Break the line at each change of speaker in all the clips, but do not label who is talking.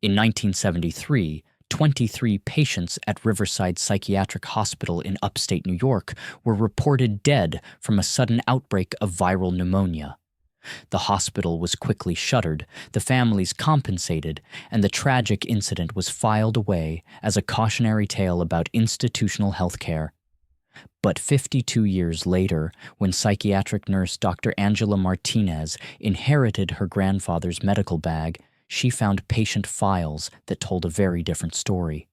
In 1973, 23 patients at Riverside Psychiatric Hospital in upstate New York were reported dead from a sudden outbreak of viral pneumonia. The hospital was quickly shuttered, the families compensated, and the tragic incident was filed away as a cautionary tale about institutional health care. But 52 years later, when psychiatric nurse Dr. Angela Martinez inherited her grandfather's medical bag, she found patient files that told a very different story.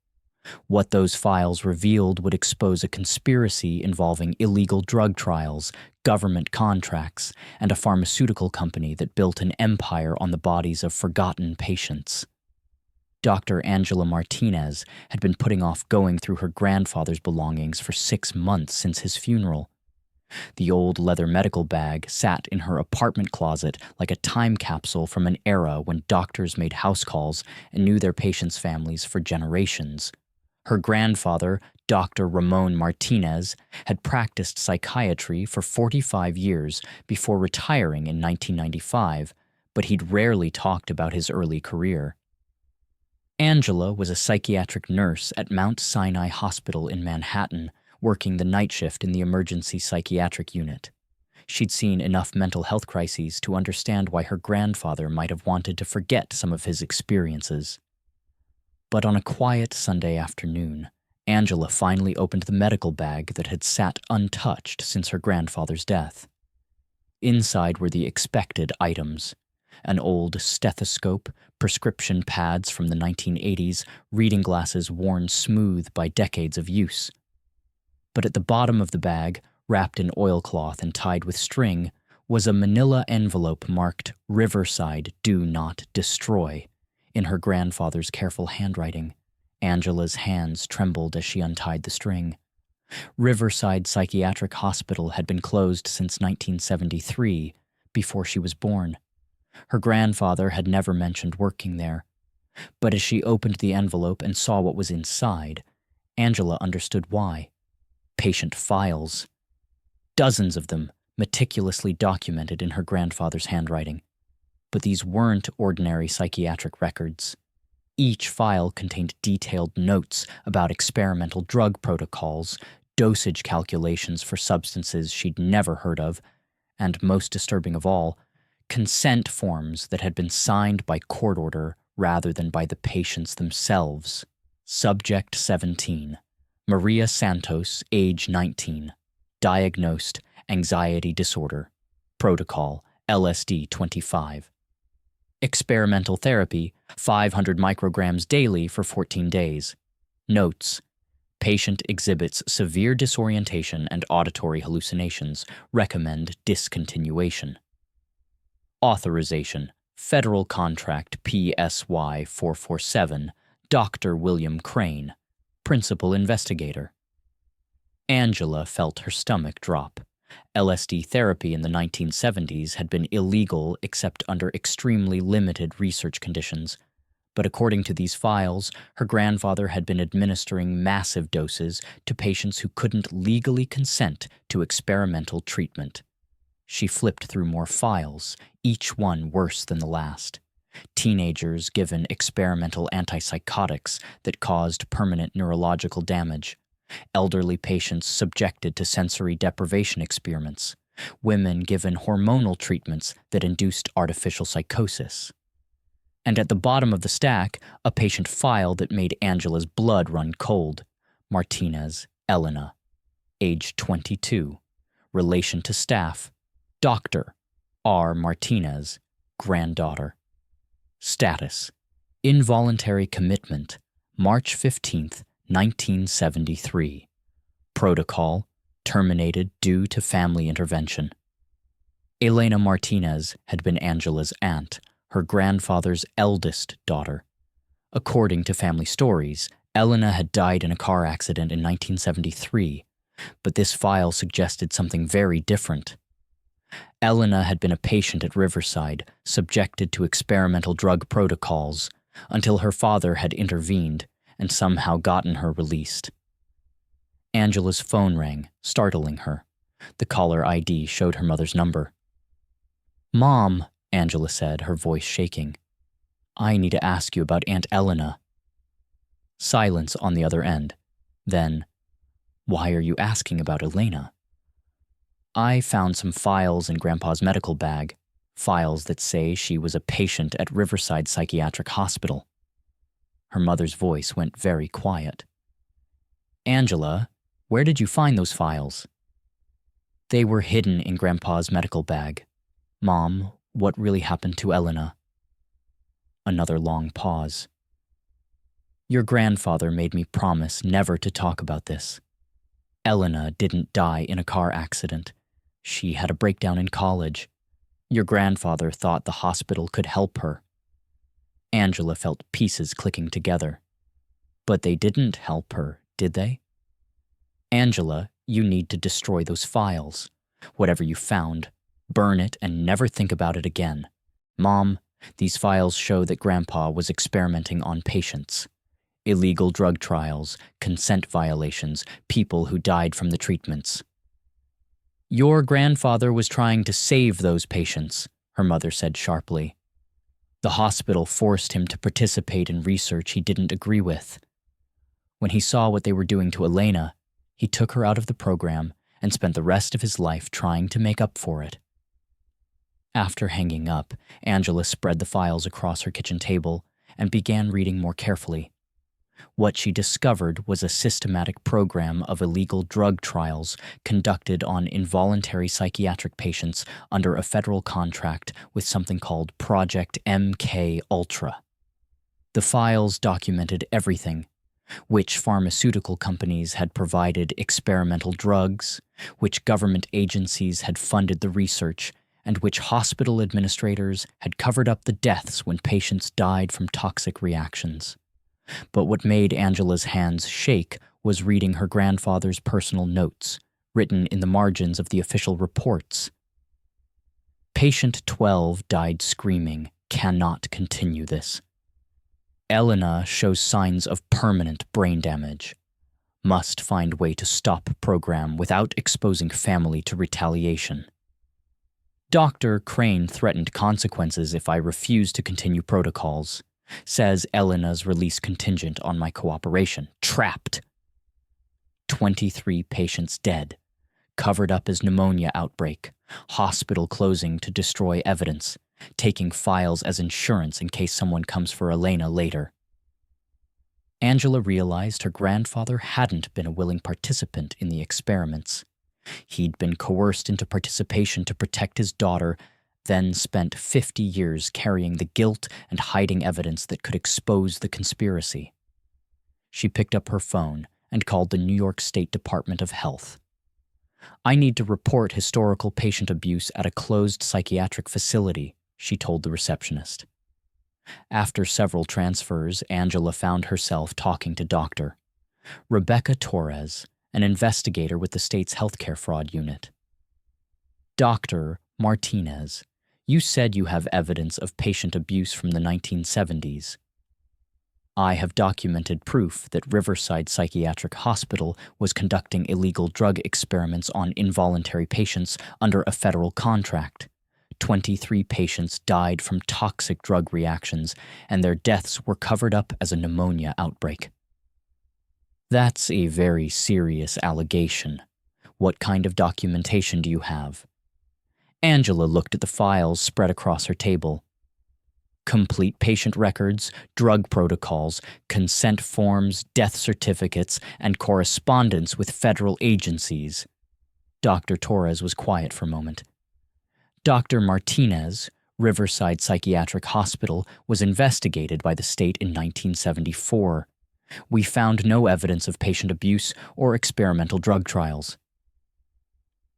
What those files revealed would expose a conspiracy involving illegal drug trials, government contracts, and a pharmaceutical company that built an empire on the bodies of forgotten patients. Dr. Angela Martinez had been putting off going through her grandfather's belongings for 6 months since his funeral. The old leather medical bag sat in her apartment closet like a time capsule from an era when doctors made house calls and knew their patients' families for generations. Her grandfather, Dr. Ramon Martinez, had practiced psychiatry for 45 years before retiring in 1995, but he'd rarely talked about his early career. Angela was a psychiatric nurse at Mount Sinai Hospital in Manhattan, working the night shift in the emergency psychiatric unit. She'd seen enough mental health crises to understand why her grandfather might have wanted to forget some of his experiences. But on a quiet Sunday afternoon, Angela finally opened the medical bag that had sat untouched since her grandfather's death. Inside were the expected items: an old stethoscope, prescription pads from the 1980s, reading glasses worn smooth by decades of use. But at the bottom of the bag, wrapped in oilcloth and tied with string, was a manila envelope marked "Riverside Do Not Destroy" in her grandfather's careful handwriting. Angela's hands trembled as she untied the string. Riverside Psychiatric Hospital had been closed since 1973, before she was born. Her grandfather had never mentioned working there. But as she opened the envelope and saw what was inside, Angela understood why. Patient files. Dozens of them, meticulously documented in her grandfather's handwriting. But these weren't ordinary psychiatric records. Each file contained detailed notes about experimental drug protocols, dosage calculations for substances she'd never heard of, and, most disturbing of all, consent forms that had been signed by court order rather than by the patients themselves. Subject 17. Maria Santos, age 19. Diagnosed anxiety disorder. Protocol LSD 25. Experimental therapy 500 micrograms daily for 14 days. Notes: patient exhibits severe disorientation and auditory hallucinations. Recommend discontinuation. Authorization: Federal Contract PSY 447, Dr. William Crane, Principal Investigator. Angela felt her stomach drop. LSD therapy in the 1970s had been illegal except under extremely limited research conditions. But according to these files, her grandfather had been administering massive doses to patients who couldn't legally consent to experimental treatment. She flipped through more files, each one worse than the last. Teenagers given experimental antipsychotics that caused permanent neurological damage. Elderly patients subjected to sensory deprivation experiments. Women given hormonal treatments that induced artificial psychosis. And at the bottom of the stack, a patient file that made Angela's blood run cold. Martinez, Elena. Age 22. Relation to staff: Dr. R. Martinez, granddaughter. Status: involuntary commitment, March 15th, 1973. Protocol: terminated due to family intervention. Elena Martinez had been Angela's aunt, her grandfather's eldest daughter. According to family stories, Elena had died in a car accident in 1973, but this file suggested something very different. Elena had been a patient at Riverside, subjected to experimental drug protocols, until her father had intervened and somehow gotten her released. Angela's phone rang, startling her. The caller ID showed her mother's number. "Mom," Angela said, her voice shaking. I need to ask you about Aunt Elena. Silence on the other end. Then, why are you asking about Elena? I found some files in Grandpa's medical bag, files that say she was a patient at Riverside Psychiatric Hospital. Her mother's voice went very quiet. Angela, where did you find those files? They were hidden in Grandpa's medical bag. Mom, what really happened to Elena? Another long pause. Your grandfather made me promise never to talk about this. Elena didn't die in a car accident. She had a breakdown in college. Your grandfather thought the hospital could help her. Angela felt pieces clicking together. But they didn't help her, did they? Angela, you need to destroy those files. Whatever you found, burn it and never think about it again. Mom, these files show that Grandpa was experimenting on patients. Illegal drug trials, consent violations, people who died from the treatments. Your grandfather was trying to save those patients, her mother said sharply. The hospital forced him to participate in research he didn't agree with. When he saw what they were doing to Elena, he took her out of the program and spent the rest of his life trying to make up for it. After hanging up, Angela spread the files across her kitchen table and began reading more carefully. What she discovered was a systematic program of illegal drug trials conducted on involuntary psychiatric patients under a federal contract with something called Project MKUltra. The files documented everything: which pharmaceutical companies had provided experimental drugs, which government agencies had funded the research, and which hospital administrators had covered up the deaths when patients died from toxic reactions. But what made Angela's hands shake was reading her grandfather's personal notes, written in the margins of the official reports. Patient 12 died screaming, cannot continue this. Elena shows signs of permanent brain damage. Must find way to stop program without exposing family to retaliation. Dr. Crane threatened consequences if I refuse to continue protocols. Says Elena's release contingent on my cooperation. Trapped. 23 patients dead. Covered up as pneumonia outbreak. Hospital closing to destroy evidence. Taking files as insurance in case someone comes for Elena later. Angela realized her grandfather hadn't been a willing participant in the experiments. He'd been coerced into participation to protect his daughter, then spent 50 years carrying the guilt and hiding evidence that could expose the conspiracy. She picked up her phone and called the New York State Department of Health. I need to report historical patient abuse at a closed psychiatric facility, she told the receptionist. After several transfers, Angela found herself talking to Dr. Rebecca Torres, an investigator with the state's healthcare fraud unit. Dr. Martinez, you said you have evidence of patient abuse from the 1970s. I have documented proof that Riverside Psychiatric Hospital was conducting illegal drug experiments on involuntary patients under a federal contract. 23 patients died from toxic drug reactions, and their deaths were covered up as a pneumonia outbreak. That's a very serious allegation. What kind of documentation do you have? Angela looked at the files spread across her table. Complete patient records, drug protocols, consent forms, death certificates, and correspondence with federal agencies. Dr. Torres was quiet for a moment. Dr. Martinez, Riverside Psychiatric Hospital, was investigated by the state in 1974. We found no evidence of patient abuse or experimental drug trials.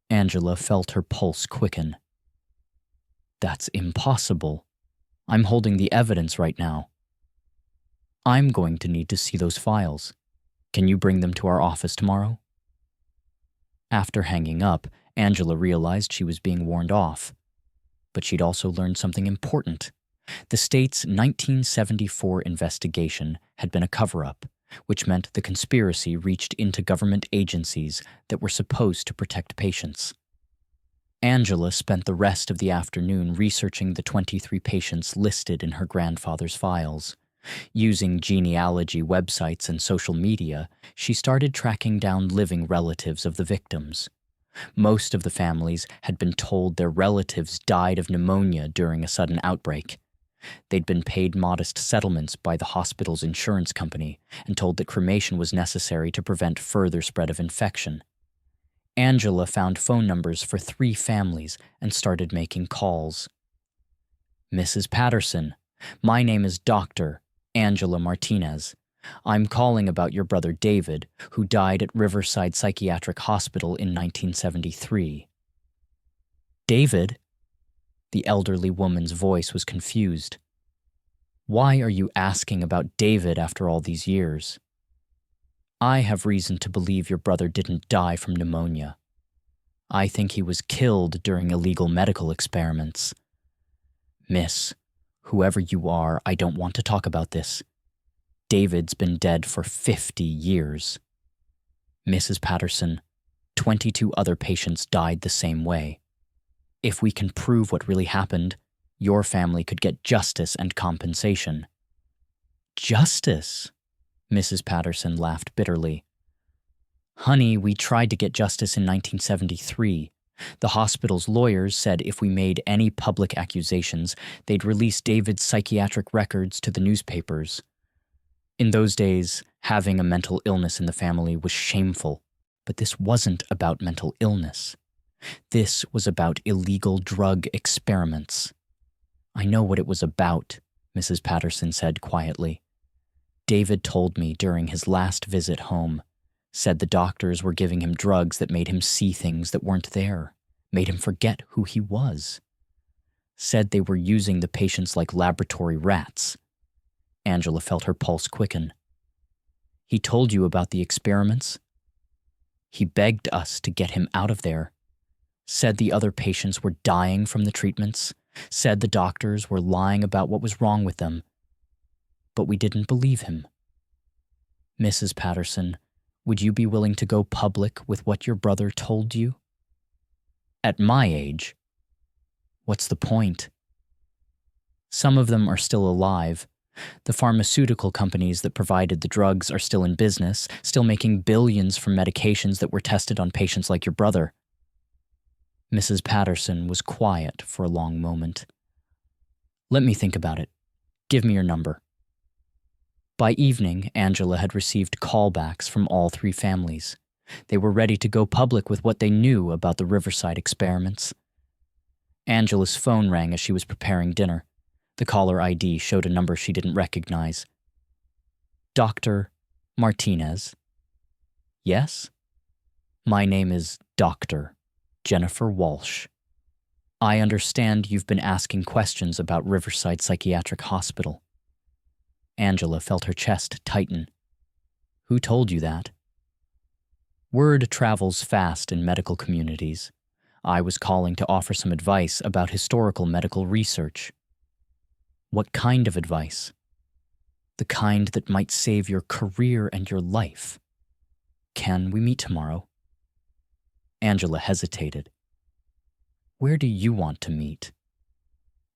Angela felt her pulse quicken. That's impossible. I'm holding the evidence right now. I'm going to need to see those files. Can you bring them to our office tomorrow? After hanging up, Angela realized she was being warned off. But she'd also learned something important. The state's 1974 investigation had been a cover-up, which meant the conspiracy reached into government agencies that were supposed to protect patients. Angela spent the rest of the afternoon researching the 23 patients listed in her grandfather's files. Using genealogy websites and social media, she started tracking down living relatives of the victims. Most of the families had been told their relatives died of pneumonia during a sudden outbreak. They'd been paid modest settlements by the hospital's insurance company and told that cremation was necessary to prevent further spread of infection. Angela found phone numbers for 3 families and started making calls. "Mrs. Patterson, my name is Dr. Angela Martinez. I'm calling about your brother David, who died at Riverside Psychiatric Hospital in 1973. "David?" The elderly woman's voice was confused. "Why are you asking about David after all these years?" "I have reason to believe your brother didn't die from pneumonia. I think he was killed during illegal medical experiments." "Miss, whoever you are, I don't want to talk about this. David's been dead for 50 years. Mrs. Patterson, 22 other patients died the same way. If we can prove what really happened, your family could get justice and compensation." "Justice?" Mrs. Patterson laughed bitterly. "Honey, we tried to get justice in 1973. The hospital's lawyers said if we made any public accusations, they'd release David's psychiatric records to the newspapers. In those days, having a mental illness in the family was shameful, but this wasn't about mental illness. This was about illegal drug experiments." "I know what it was about," Mrs. Patterson said quietly. "David told me during his last visit home, said the doctors were giving him drugs that made him see things that weren't there, made him forget who he was. Said they were using the patients like laboratory rats." Angela felt her pulse quicken. "He told you about the experiments?" "He begged us to get him out of there. Said the other patients were dying from the treatments, said the doctors were lying about what was wrong with them. But we didn't believe him. Mrs. Patterson, would you be willing to go public with what your brother told you?" "At my age?" "What's the point?" "Some of them are still alive. The pharmaceutical companies that provided the drugs are still in business, still making billions from medications that were tested on patients like your brother." Mrs. Patterson was quiet for a long moment. "Let me think about it. Give me your number." By evening, Angela had received callbacks from all 3 families. They were ready to go public with what they knew about the Riverside experiments. Angela's phone rang as she was preparing dinner. The caller ID showed a number she didn't recognize. "Dr. Martinez?" "Yes?" "My name is Dr. Jennifer Walsh. I understand you've been asking questions about Riverside Psychiatric Hospital." Angela felt her chest tighten. "Who told you that?" "Word travels fast in medical communities. I was calling to offer some advice about historical medical research." "What kind of advice?" "The kind that might save your career and your life. Can we meet tomorrow?" Angela hesitated. "Where do you want to meet?"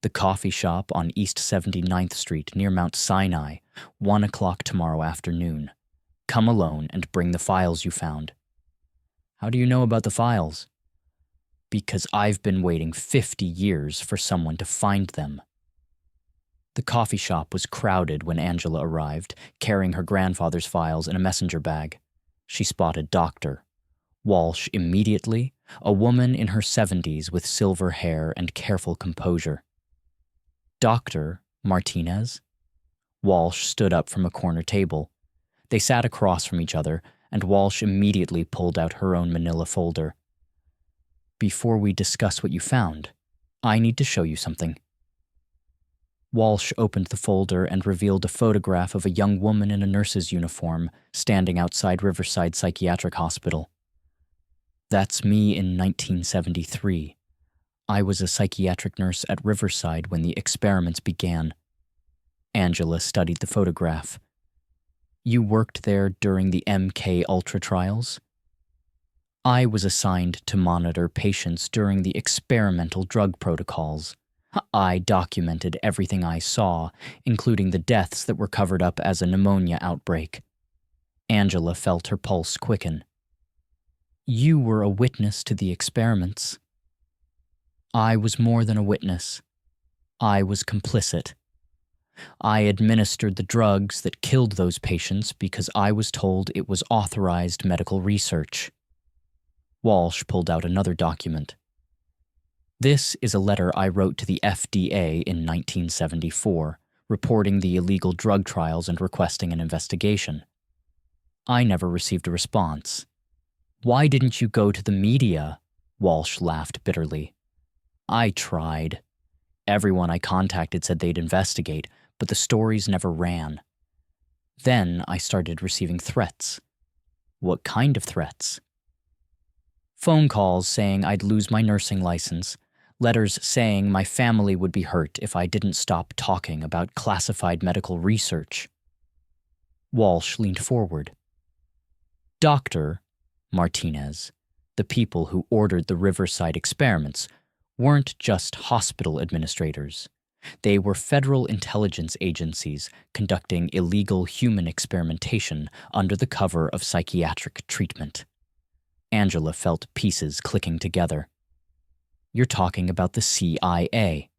"The coffee shop on East 79th Street near Mount Sinai, 1 o'clock tomorrow afternoon. Come alone and bring the files you found." "How do you know about the files?" "Because I've been waiting 50 years for someone to find them." The coffee shop was crowded when Angela arrived, carrying her grandfather's files in a messenger bag. She spotted Dr. Walsh immediately, a woman in her 70s with silver hair and careful composure. "Dr. Martinez?" Walsh stood up from a corner table. They sat across from each other, and Walsh immediately pulled out her own manila folder. "Before we discuss what you found, I need to show you something." Walsh opened the folder and revealed a photograph of a young woman in a nurse's uniform standing outside Riverside Psychiatric Hospital. "That's me in 1973. I was a psychiatric nurse at Riverside when the experiments began." Angela studied the photograph. "You worked there during the MKUltra trials?" I was assigned to monitor patients during the experimental drug protocols. I documented everything I saw, including the deaths that were covered up as a pneumonia outbreak. Angela felt her pulse quicken. You were a witness to the experiments. I was more than a witness. I was complicit. I administered the drugs that killed those patients because I was told it was authorized medical research. Walsh pulled out another document. This is a letter I wrote to the FDA in 1974, reporting the illegal drug trials and requesting an investigation. I never received a response. Why didn't you go to the media? Walsh laughed bitterly. I tried. Everyone I contacted said they'd investigate, but the stories never ran. Then I started receiving threats. What kind of threats? Phone calls saying I'd lose my nursing license, letters saying my family would be hurt if I didn't stop talking about classified medical research. Walsh leaned forward. Dr. Martinez, the people who ordered the Riverside experiments, weren't just hospital administrators. They were federal intelligence agencies conducting illegal human experimentation under the cover of psychiatric treatment. Angela felt pieces clicking together. You're talking about the CIA.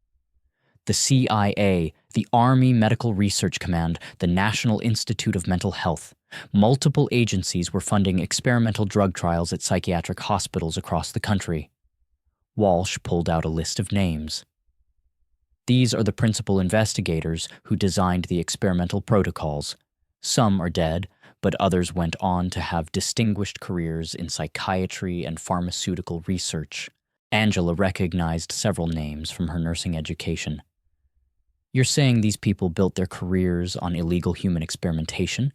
The CIA, the Army Medical Research Command, the National Institute of Mental Health. Multiple agencies were funding experimental drug trials at psychiatric hospitals across the country. Walsh pulled out a list of names. These are the principal investigators who designed the experimental protocols. Some are dead, but others went on to have distinguished careers in psychiatry and pharmaceutical research. Angela recognized several names from her nursing education. You're saying these people built their careers on illegal human experimentation?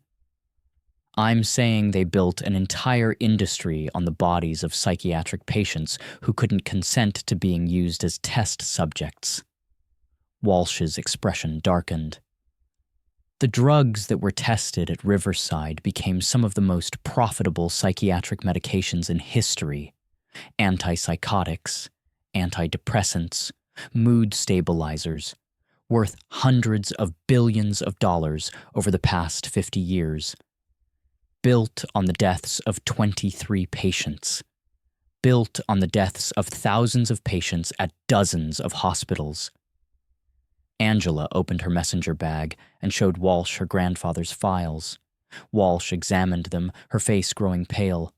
I'm saying they built an entire industry on the bodies of psychiatric patients who couldn't consent to being used as test subjects. Walsh's expression darkened. The drugs that were tested at Riverside became some of the most profitable psychiatric medications in history. Antipsychotics, antidepressants, mood stabilizers, worth hundreds of billions of dollars over the past 50 years. Built on the deaths of 23 patients. Built on the deaths of thousands of patients at dozens of hospitals. Angela opened her messenger bag and showed Walsh her grandfather's files. Walsh examined them, her face growing pale.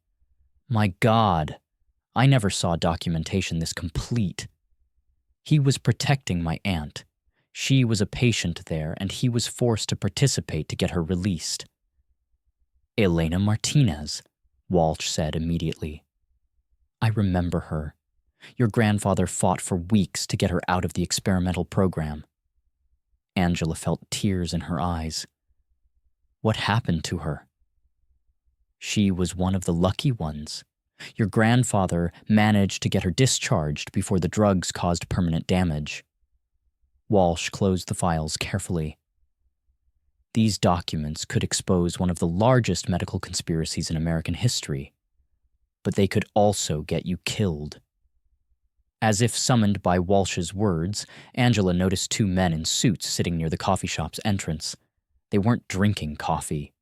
My God, I never saw documentation this complete. He was protecting my aunt. She was a patient there, and he was forced to participate to get her released. Elena Martinez, Walsh said immediately. I remember her. Your grandfather fought for weeks to get her out of the experimental program. Angela felt tears in her eyes. What happened to her? She was one of the lucky ones. Your grandfather managed to get her discharged before the drugs caused permanent damage. Walsh closed the files carefully. These documents could expose one of the largest medical conspiracies in American history, but they could also get you killed. As if summoned by Walsh's words, Angela noticed two men in suits sitting near the coffee shop's entrance. They weren't drinking coffee.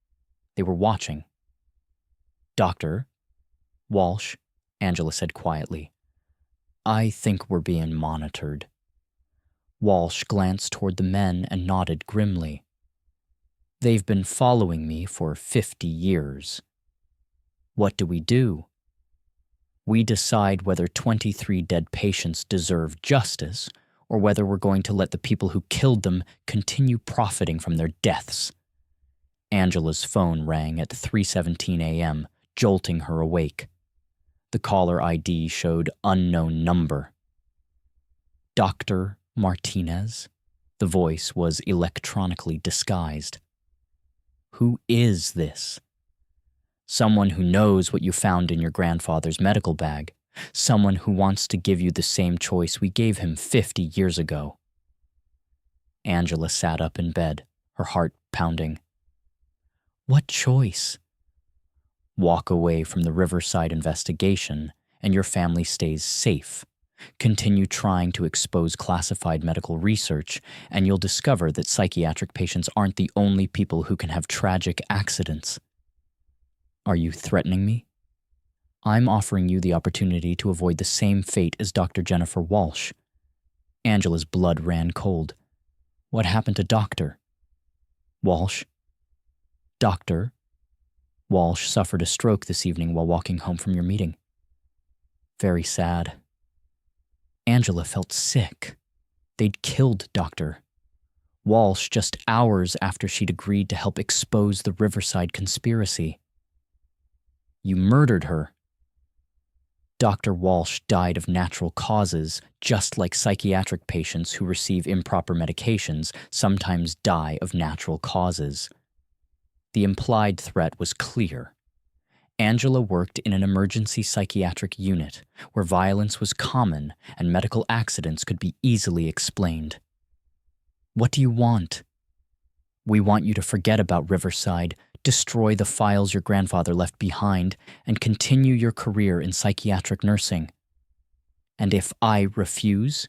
They were watching. Doctor, Walsh, Angela said quietly, I think we're being monitored. Walsh glanced toward the men and nodded grimly. They've been following me for 50 years. What do? We decide whether 23 dead patients deserve justice or whether we're going to let the people who killed them continue profiting from their deaths. Angela's phone rang at 3:17 a.m., jolting her awake. The caller ID showed unknown number. Dr. Martinez? The voice was electronically disguised. Who is this? Someone who knows what you found in your grandfather's medical bag. Someone who wants to give you the same choice we gave him 50 years ago. Angela sat up in bed, her heart pounding. What choice? Walk away from the Riverside investigation, and your family stays safe. Continue trying to expose classified medical research, and you'll discover that psychiatric patients aren't the only people who can have tragic accidents. Are you threatening me? I'm offering you the opportunity to avoid the same fate as Dr. Jennifer Walsh. Angela's blood ran cold. What happened to Doctor? Walsh? Doctor? Walsh suffered a stroke this evening while walking home from your meeting. Very sad. Angela felt sick. They'd killed Dr. Walsh just hours after she'd agreed to help expose the Riverside conspiracy. You murdered her. Dr. Walsh died of natural causes, just like psychiatric patients who receive improper medications sometimes die of natural causes. The implied threat was clear. Angela worked in an emergency psychiatric unit where violence was common and medical accidents could be easily explained. What do you want? We want you to forget about Riverside, destroy the files your grandfather left behind, and continue your career in psychiatric nursing. And if I refuse,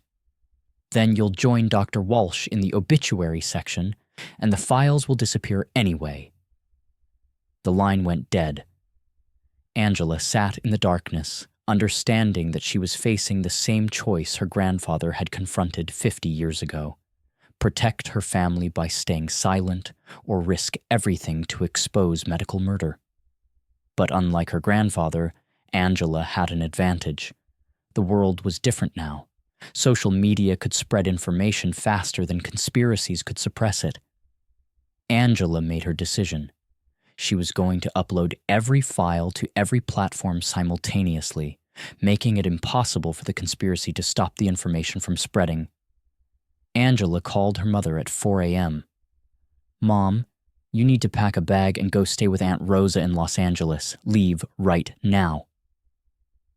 then you'll join Dr. Walsh in the obituary section, and the files will disappear anyway. The line went dead. Angela sat in the darkness, understanding that she was facing the same choice her grandfather had confronted 50 years ago: protect her family by staying silent or risk everything to expose medical murder. But unlike her grandfather, Angela had an advantage. The world was different now. Social media could spread information faster than conspiracies could suppress it. Angela made her decision. She was going to upload every file to every platform simultaneously, making it impossible for the conspiracy to stop the information from spreading. Angela called her mother at 4 a.m. Mom, you need to pack a bag and go stay with Aunt Rosa in Los Angeles. Leave right now.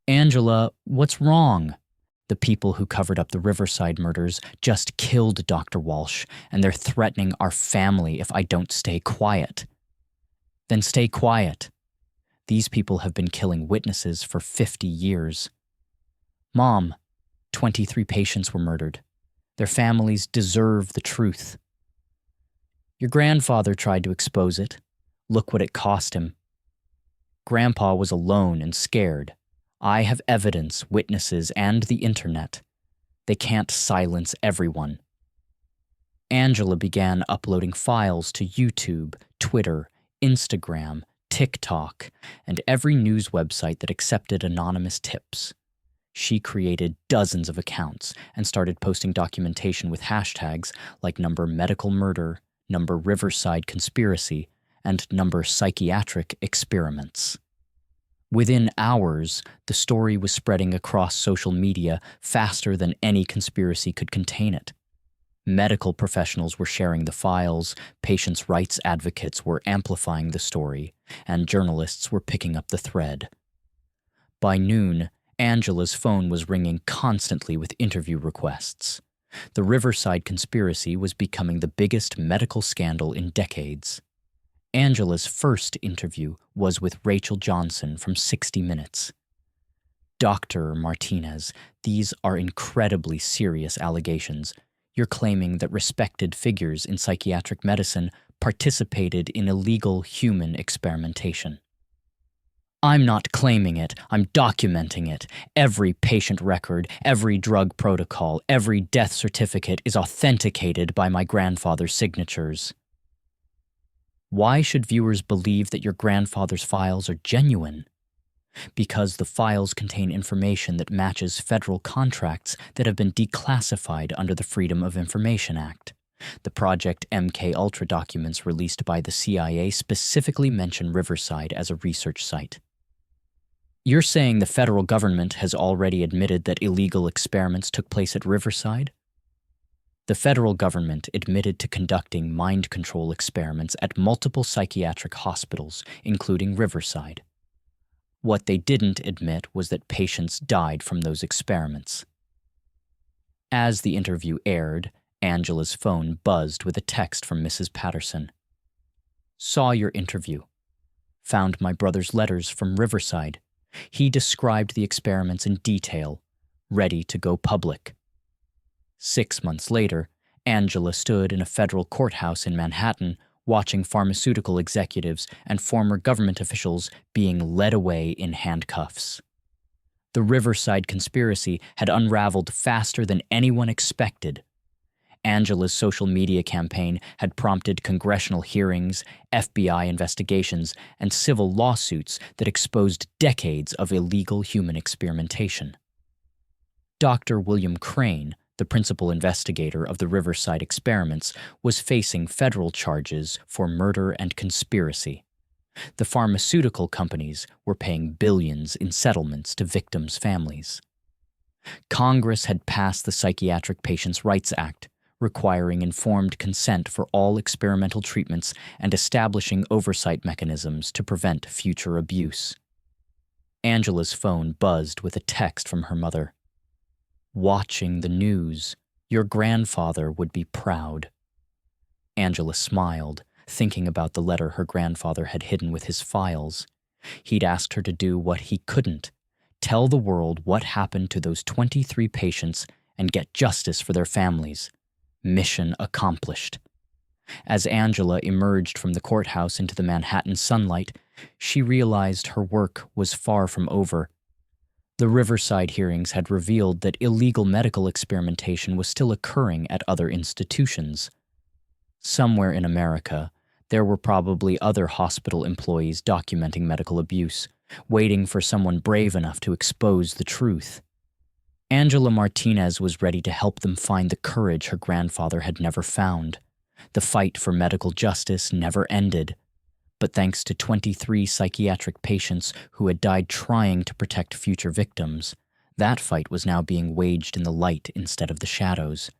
Angela, what's wrong? The people who covered up the Riverside murders just killed Dr. Walsh, and they're threatening our family if I don't stay quiet. Then stay quiet. These people have been killing witnesses for 50 years. Mom, 23 patients were murdered. Their families deserve the truth. Your grandfather tried to expose it. Look what it cost him. Grandpa was alone and scared. I have evidence, witnesses, and the internet. They can't silence everyone. Angela began uploading files to YouTube, Twitter, Instagram, TikTok, and every news website that accepted anonymous tips. She created dozens of accounts and started posting documentation with hashtags like #medicalmurder, #Riverside conspiracy, and #psychiatric experiments. Within hours, the story was spreading across social media faster than any conspiracy could contain it. Medical professionals were sharing the files, patients' rights advocates were amplifying the story, and journalists were picking up the thread. By noon, Angela's phone was ringing constantly with interview requests. The Riverside conspiracy was becoming the biggest medical scandal in decades. Angela's first interview was with Rachel Johnson from 60 Minutes. Dr. Martinez, these are incredibly serious allegations. You're claiming that respected figures in psychiatric medicine participated in illegal human experimentation. I'm not claiming it, I'm documenting it. Every patient record, every drug protocol, every death certificate is authenticated by my grandfather's signatures. Why should viewers believe that your grandfather's files are genuine? Because the files contain information that matches federal contracts that have been declassified under the Freedom of Information Act. The Project MKUltra documents released by the CIA specifically mention Riverside as a research site. You're saying the federal government has already admitted that illegal experiments took place at Riverside? The federal government admitted to conducting mind control experiments at multiple psychiatric hospitals, including Riverside. What they didn't admit was that patients died from those experiments. As the interview aired, Angela's phone buzzed with a text from Mrs. Patterson. Saw your interview. found my brother's letters from Riverside. He described the experiments in detail, ready to go public. 6 months later, Angela stood in a federal courthouse in Manhattan watching pharmaceutical executives and former government officials being led away in handcuffs. The Riverside conspiracy had unraveled faster than anyone expected. Angela's social media campaign had prompted congressional hearings, FBI investigations, and civil lawsuits that exposed decades of illegal human experimentation. Dr. William Crane, the principal investigator of the Riverside experiments, was facing federal charges for murder and conspiracy. The pharmaceutical companies were paying billions in settlements to victims' families. Congress had passed the Psychiatric Patients' Rights Act, requiring informed consent for all experimental treatments and establishing oversight mechanisms to prevent future abuse. Angela's phone buzzed with a text from her mother. "Watching the news. Your grandfather would be proud." Angela smiled, thinking about the letter her grandfather had hidden with his files. He'd asked her to do what he couldn't: tell the world what happened to those 23 patients and get justice for their families. Mission accomplished. As Angela emerged from the courthouse into the Manhattan sunlight, she realized her work was far from over. The Riverside hearings had revealed that illegal medical experimentation was still occurring at other institutions. Somewhere in America, there were probably other hospital employees documenting medical abuse, waiting for someone brave enough to expose the truth. Angela Martinez was ready to help them find the courage her grandfather had never found. The fight for medical justice never ended. But thanks to 23 psychiatric patients who had died trying to protect future victims, that fight was now being waged in the light instead of the shadows.